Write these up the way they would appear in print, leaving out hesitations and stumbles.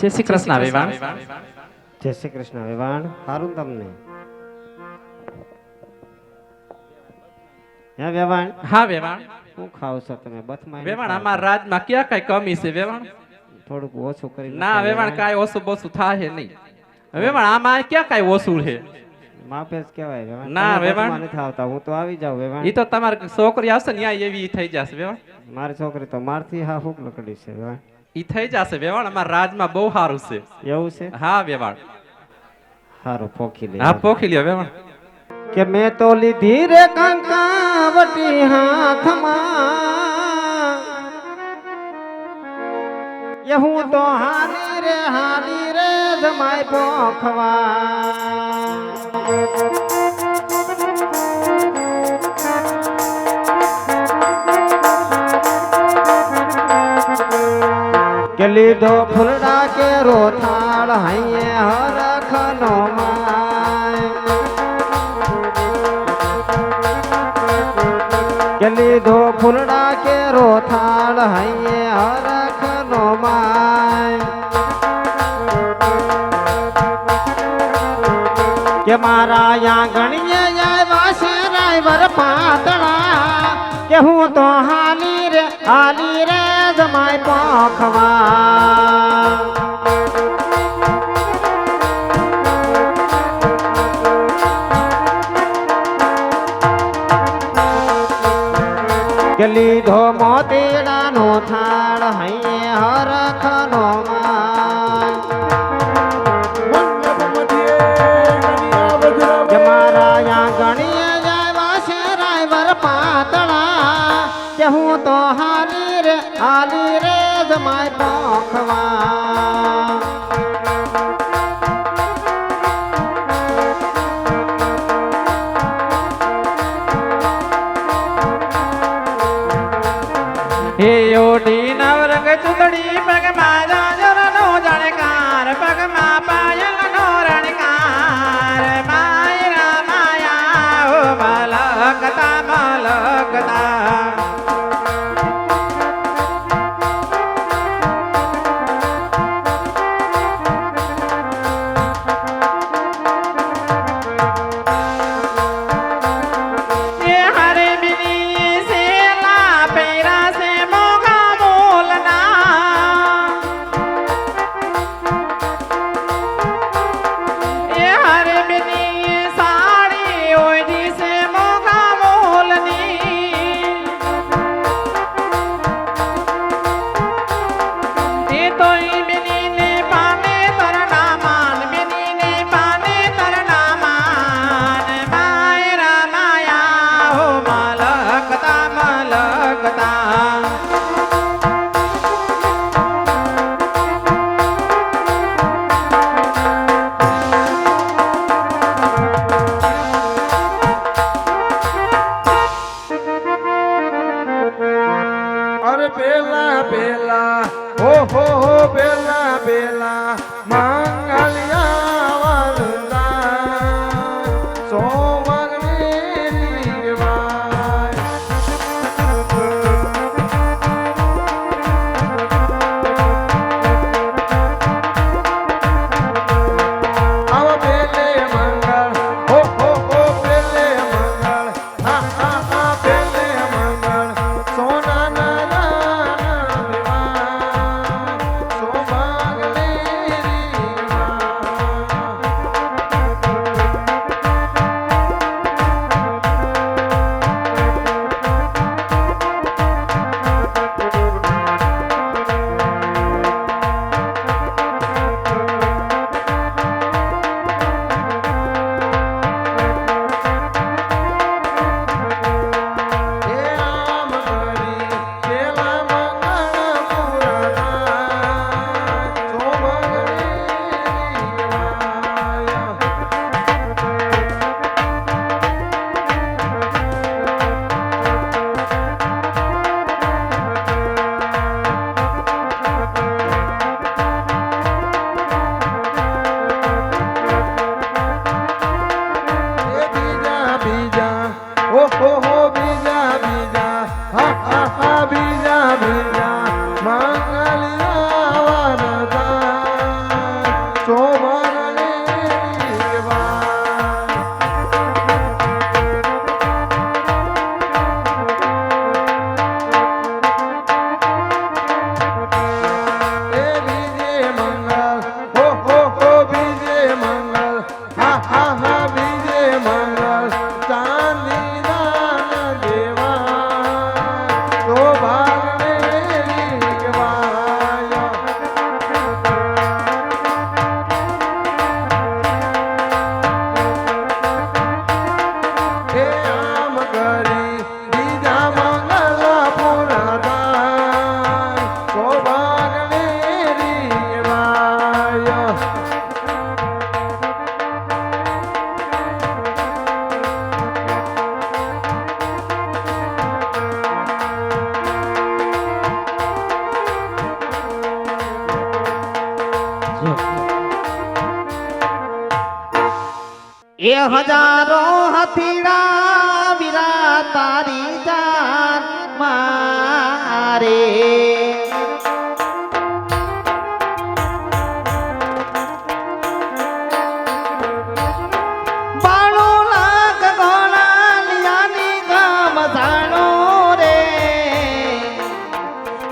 જય શ્રી કૃષ્ણ વેવાણ. જય શ્રી કૃષ્ણ વેવાણ. સારું તમને હે વેવાણ? હા વેવાણ. શું ખાવ છો તમે? બથમાં વેવાણ અમારા રાજમાં ક્યાં કઈ કમી છે વેવાણ? થોડુંક ઓછું કરી ના વેવાણ કાંઈ ઓછું બોસું થાય નહીં. વેવાણ આમાં ક્યાં કાંઈ ઓછું છે? માપે જ કહેવાય વેવાણ. ના તમે વેવાણ. બથમાં નથી આવતા, હું તો આવી જાઉં વેવાણ. ઈ તો તમારી છોકરી આવશે ને ન્યા એવી થઈ જશે વેવાણ. મારી છોકરી તો મારથી હા હુક લકડી છે વેવાણ. ઈ થઈ જશે વેવાણ. અમારા રાજમાં બહુ સારું છે. એવું છે? હા વેવાણ. સારું પોખી લે. હા પોખી લ્યો વેવાણ. કે મેં તો લીધી રે કંકાવટી હાથમાં, એ હું તો હાલી રે જમાય પોખવા. કે લીધો ફૂલડા કે રોથાળ હૈયે હરખનો માય, કે લીધો ફૂલડા કે રોથાળ હૈયે હરખનો માય. કે મારા આંગણીએ આવ્યા છે રાયવર પાતળા, કે હું તો હાલી રે જમાય પોખવા. કે લીધો મોતીડાનો થાળ હૈયે હરખનો માય, કે મારા આંગણીએ આવ્યા છે રાયવર પાતળા, કે હું તો હાલી રે જમાય પોખવા. હે ઓઢી નવરંગ ચૂંદડી પગમાં જાજરનો જાણકાર, પગમાં પાયલનો રણકાર, માયરા માયા ઓ મલકતા મલકતા. એ હરે બિની સેલા પેરા સે મોગા બોલના, આહા વિજય મંગળ ચાંદી દાન દેવા તો ભાગને રીગવાય હે આમ કરી બીજા મંગળ પૂર્ણ થાય તો ભાગને રીગવાય એ હજારો હથીડા વીરા તારી જાન મારે બાણો લાખ ઘોડા લિયાની ગામ જાણો રે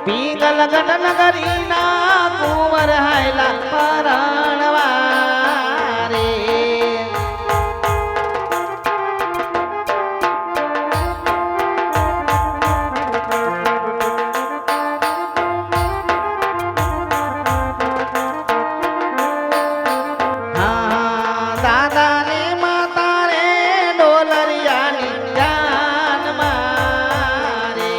પીગલ ગઢ નગરીના કુંવર હાયલા પરણવા રે દાદા ને માતા રે ડોલરિયાની જાન મારે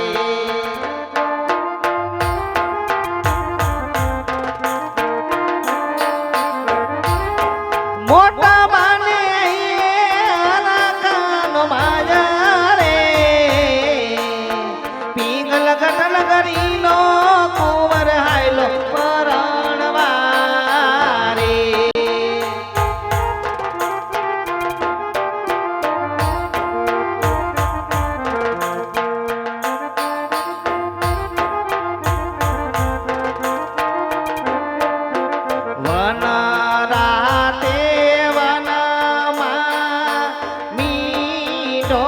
મોટા બાને કાનો માયા રે પીગલ ગટલ ગરીનો કુંવર હાયલો પરણવા રે વન રાતે વનમાં મીઠોળ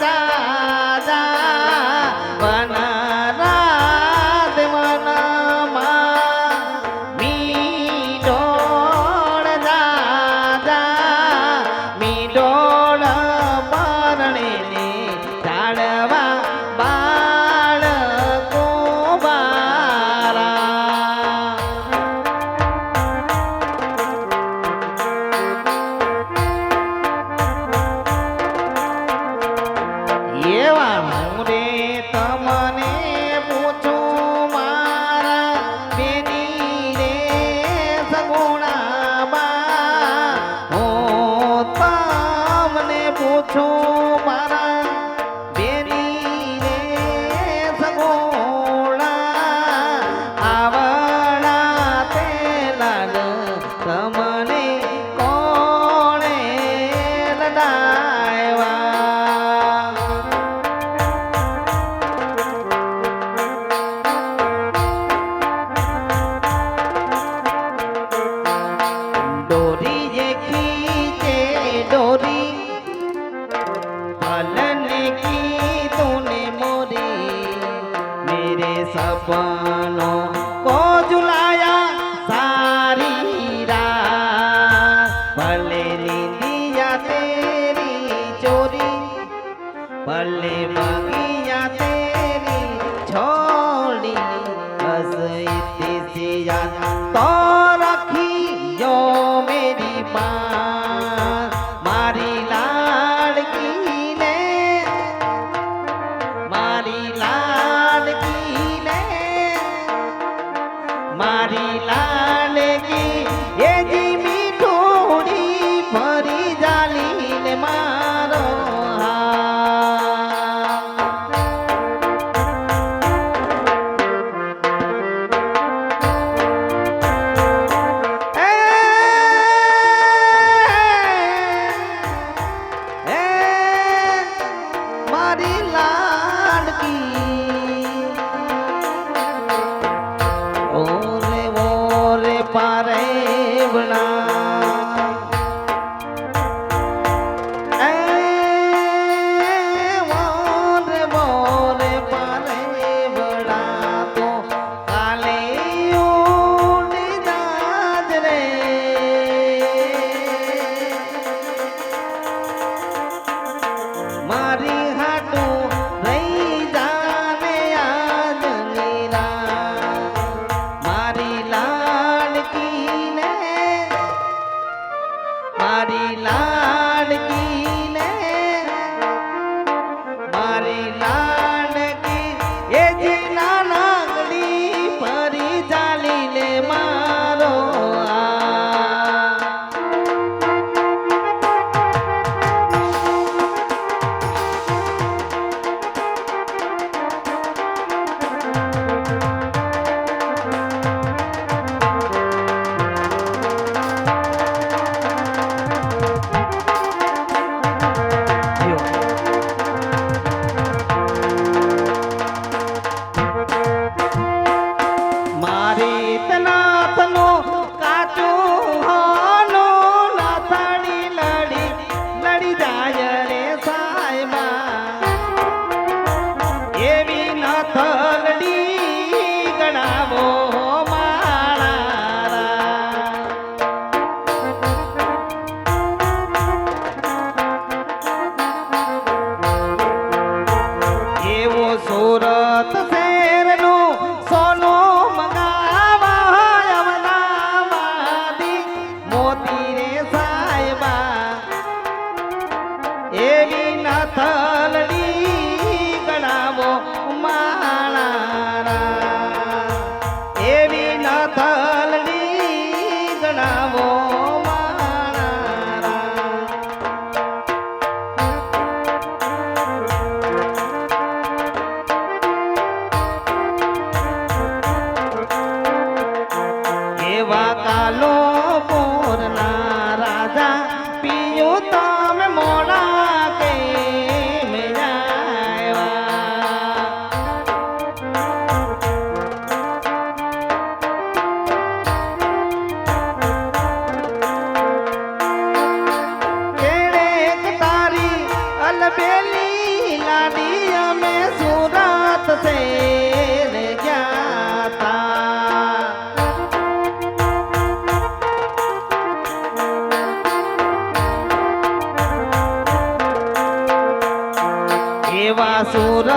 દાદા વન રાત વનમાં મીઠોળ દાદા મીઠોળ પરણે ઝાડવા બાળકો બારા એવા હું રે તમને પૂછું મારા બેની રે સગુણાબા હું તમને પૂછું મારા બેની રે સગુણા આવડા તે લાડ તમને કોણે લડાવ્યા डोरी ये खींचे डोरी पालने की तूने मोरी मेरे सपनों को झुलाया सारी रात भले नींदिया तेरी चोरी भले बगिया तेरी छोड़ी बस इतनी सी याद तो रखी जो मेरी बात मारी लाडकी ने मारी लाडकी ने मारी लाडकी ये जी मीठोड़ी भरी जाली ने मारो મારી લાડકી ને મારી લાડકી એ જી નાનકડી પરી ચાલી લે મારો આ મારી તનાથનો કાચું હોનો નાથાડી લડી જાય રે સાહેબા એવી નાથલડી ગણાવો મારા એવો સુરત શહેરનું સોનું મંગાવા અમદાવાદી મોતી રે સાહેબા એવી નથલડી ગણાવો માળા એવી નથલડી ગણાવો માળા એવા કાલો પૂરના રાજા પિયો તમે મોડા કે તારી અલબેલી લાડી અમે સુરત સે ગયા તા એવા સુરત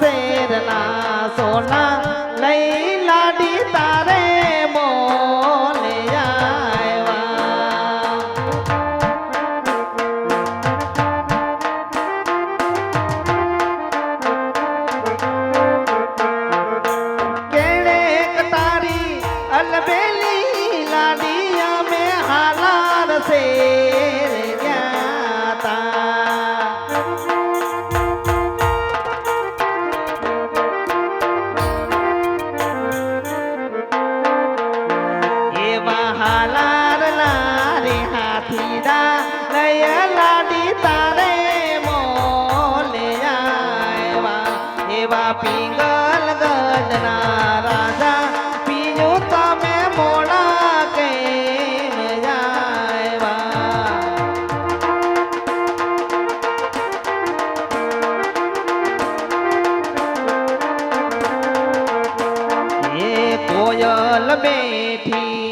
શેરના સોના લઈ લાડી તારે મોલે આવ્યા કેળે તારી અલબેલી લાડી અમે હાલાર સે ગયા તા હાલાર લારે હાથીડા લય લાડી તારે મોલે આવ્યા એવા પિંગલ ગજના રાજા પીયું તમે મોડા કે આવ્યા એ કોયલ બેઠી